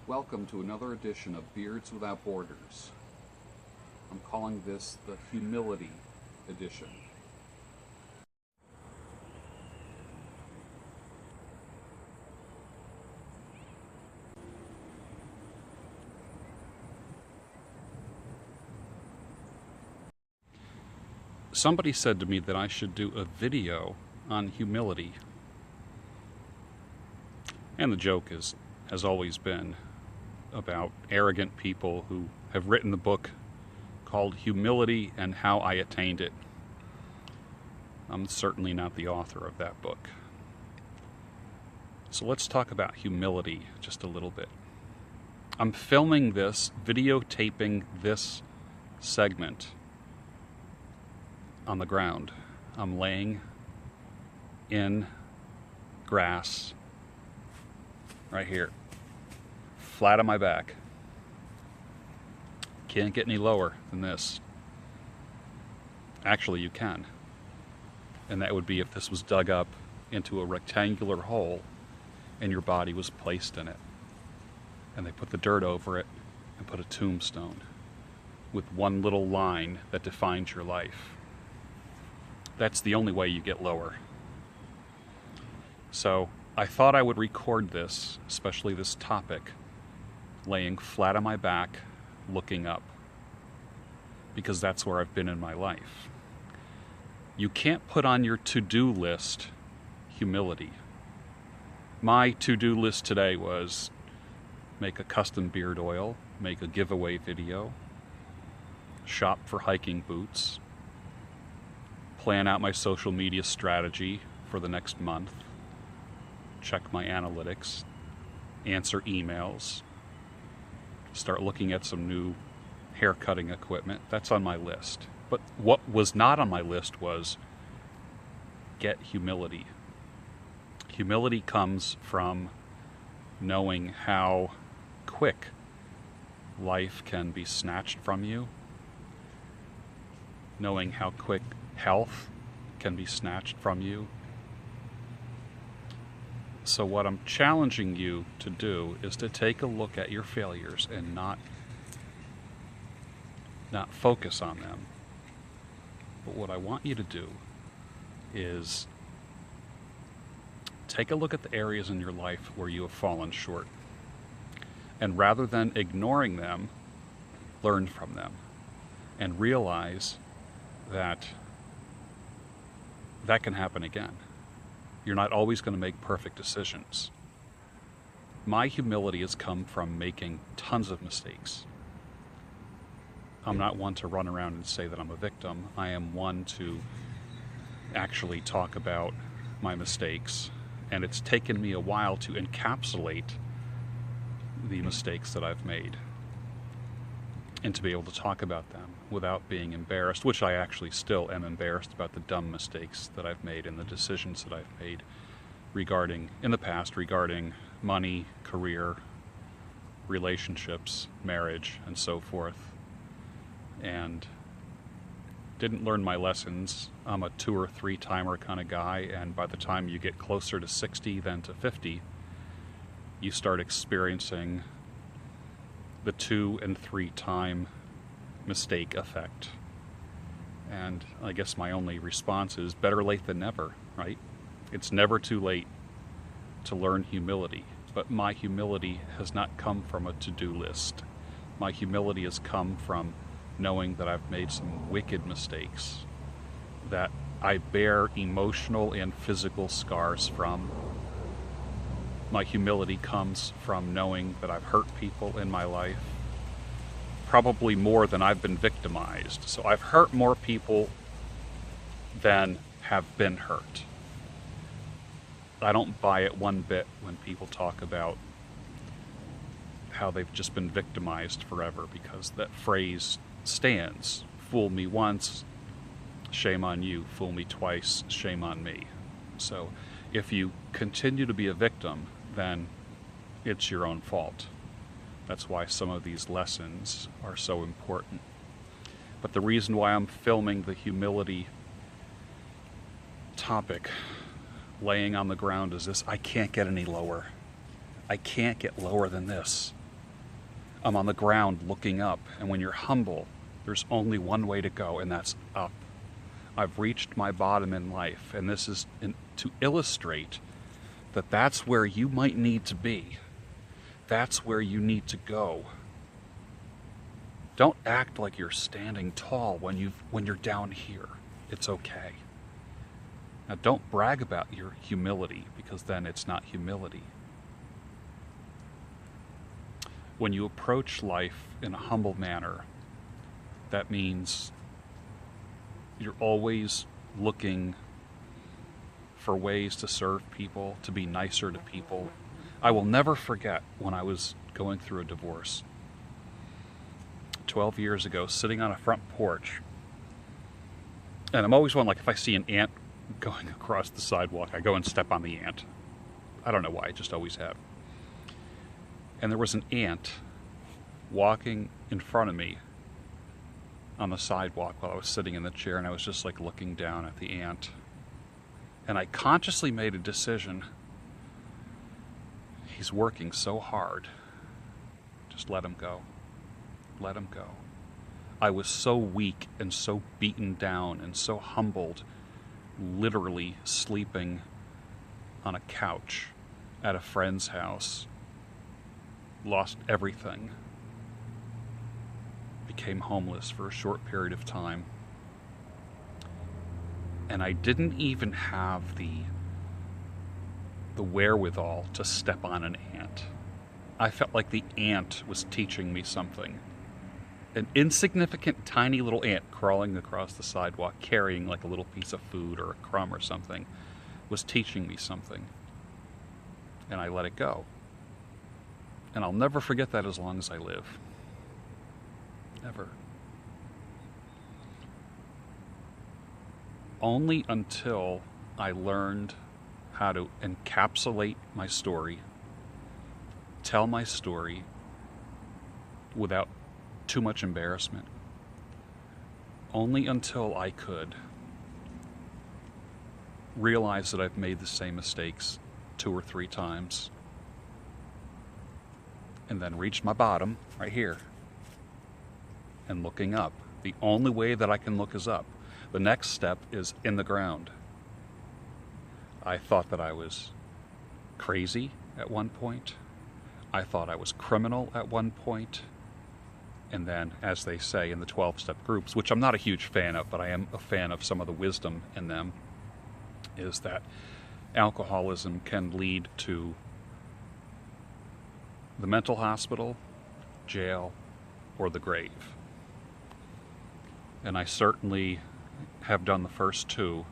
Welcome to another edition of Beards Without Borders. I'm calling this the Humility Edition. Somebody said to me that I should do a video on humility. And the joke has always been about arrogant people who have written the book called Humility and How I Attained It. I'm certainly not the author of that book. So let's talk about humility just a little bit. I'm filming this, videotaping this segment on the ground. I'm laying in grass right here, flat on my back. Can't get any lower than this. Actually, you can. And that would be if this was dug up into a rectangular hole and your body was placed in it. And they put the dirt over it and put a tombstone with one little line that defines your life. That's the only way you get lower. So I thought I would record this, especially this topic, laying flat on my back, looking up, because that's where I've been in my life. You can't put on your to-do list humility. My to-do list today was make a custom beard oil, make a giveaway video, shop for hiking boots, plan out my social media strategy for the next month, check my analytics, answer emails, start looking at some new hair cutting equipment. That's on my list. But what was not on my list was get humility. Humility comes from knowing how quick life can be snatched from you, knowing how quick health can be snatched from you. So what I'm challenging you to do is to take a look at your failures and not focus on them. But what I want you to do is take a look at the areas in your life where you have fallen short. And rather than ignoring them, learn from them and realize that can happen again. You're not always going to make perfect decisions. My humility has come from making tons of mistakes. I'm not one to run around and say that I'm a victim. I am one to actually talk about my mistakes, and it's taken me a while to encapsulate the mistakes that I've made and to be able to talk about them without being embarrassed, which I actually still am embarrassed about the dumb mistakes that I've made and the decisions that I've made in the past regarding money, career, relationships, marriage, and so forth. And didn't learn my lessons. I'm a 2 or 3 timer kind of guy, and by the time you get closer to 60 than to 50, you start experiencing the 2 and 3 time mistake effect. And I guess my only response is better late than never, right? It's never too late to learn humility. But my humility has not come from a to-do list. My humility has come from knowing that I've made some wicked mistakes, that I bear emotional and physical scars from. My humility comes from knowing that I've hurt people in my life, probably more than I've been victimized. So I've hurt more people than have been hurt. I don't buy it one bit when people talk about how they've just been victimized forever, because that phrase stands. Fool me once, shame on you. Fool me twice, shame on me. So if you continue to be a victim, then it's your own fault. That's why some of these lessons are so important. But the reason why I'm filming the humility topic laying on the ground is this: I can't get any lower. I can't get lower than this. I'm on the ground looking up, and when you're humble, there's only one way to go, and that's up. I've reached my bottom in life, and this is to illustrate that that's where you might need to be. That's where you need to go. Don't act like you're standing tall when you're down here. It's okay. Now don't brag about your humility, because then it's not humility. When you approach life in a humble manner, that means you're always looking for ways to serve people, to be nicer to people. I will never forget when I was going through a divorce 12 years ago, sitting on a front porch. And I'm always one, like, if I see an ant going across the sidewalk, I go and step on the ant. I don't know why, I just always have. And there was an ant walking in front of me on the sidewalk while I was sitting in the chair, and I was just like looking down at the ant. And I consciously made a decision. He's working so hard. Just let him go. Let him go. I was so weak and so beaten down and so humbled, literally sleeping on a couch at a friend's house. Lost everything. Became homeless for a short period of time. And I didn't even have the wherewithal to step on an ant. I felt like the ant was teaching me something. An insignificant, tiny little ant crawling across the sidewalk, carrying like a little piece of food or a crumb or something, was teaching me something. And I let it go. And I'll never forget that as long as I live. Never. Only until I learned how to encapsulate my story, tell my story without too much embarrassment. Only until I could realize that I've made the same mistakes 2 or 3 times, and then reached my bottom right here and looking up. The only way that I can look is up. The next step is in the ground. I thought that I was crazy at one point. I thought I was criminal at one point. And then, as they say in the 12-step groups, which I'm not a huge fan of, but I am a fan of some of the wisdom in them, is that alcoholism can lead to the mental hospital, jail, or the grave. And I certainly have done the first 2,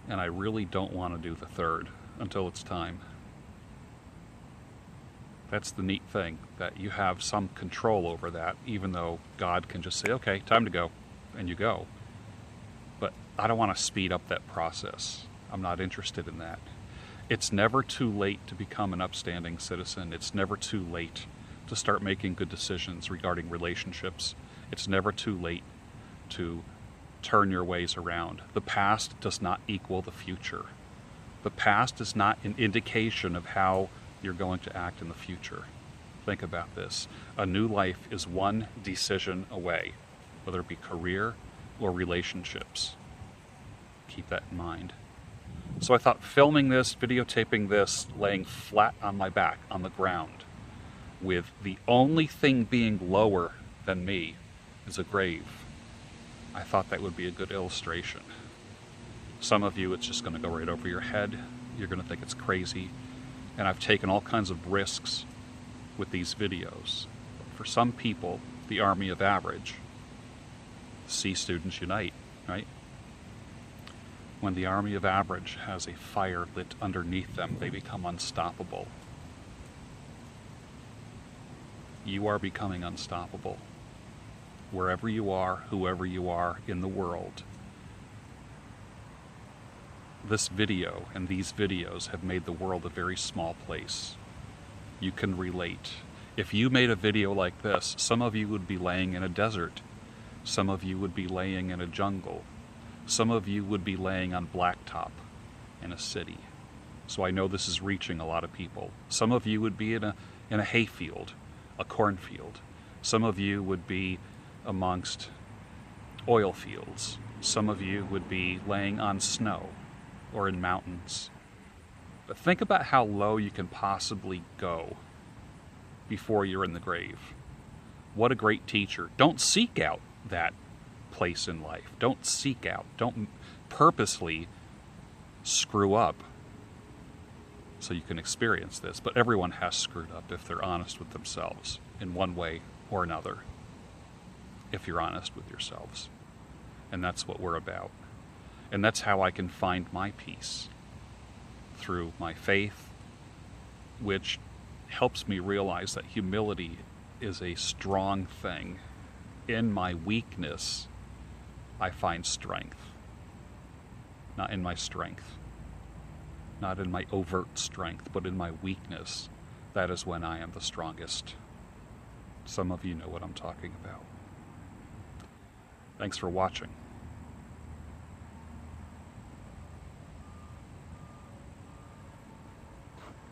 and I really don't want to do the 3rd until it's time. That's the neat thing, that you have some control over that, even though God can just say, okay, time to go, and you go. But I don't want to speed up that process. I'm not interested in that. It's never too late to become an upstanding citizen. It's never too late to start making good decisions regarding relationships. It's never too late to turn your ways around. The past does not equal the future. The past is not an indication of how you're going to act in the future. Think about this. A new life is one decision away, whether it be career or relationships. Keep that in mind. So I thought filming this, videotaping this, laying flat on my back on the ground, with the only thing being lower than me is a grave, I thought that would be a good illustration. Some of you, it's just going to go right over your head. You're going to think it's crazy. And I've taken all kinds of risks with these videos. For some people, the Army of Average, see Students Unite, right? When the Army of Average has a fire lit underneath them, they become unstoppable. You are becoming unstoppable. Wherever you are, whoever you are in the world. This video and these videos have made the world a very small place. You can relate. If you made a video like this, some of you would be laying in a desert. Some of you would be laying in a jungle. Some of you would be laying on blacktop in a city. So I know this is reaching a lot of people. Some of you would be in a hayfield a cornfield. Some of you would be amongst oil fields. Some of you would be laying on snow or in mountains. But think about how low you can possibly go before you're in the grave. What a great teacher. Don't seek out that place in life. Don't seek out. Don't purposely screw up so you can experience this. But everyone has screwed up if they're honest with themselves in one way or another. If you're honest with yourselves. And that's what we're about. And that's how I can find my peace. Through my faith, which helps me realize that humility is a strong thing. In my weakness, I find strength. Not in my strength. Not in my overt strength, but in my weakness. That is when I am the strongest. Some of you know what I'm talking about. Thanks for watching.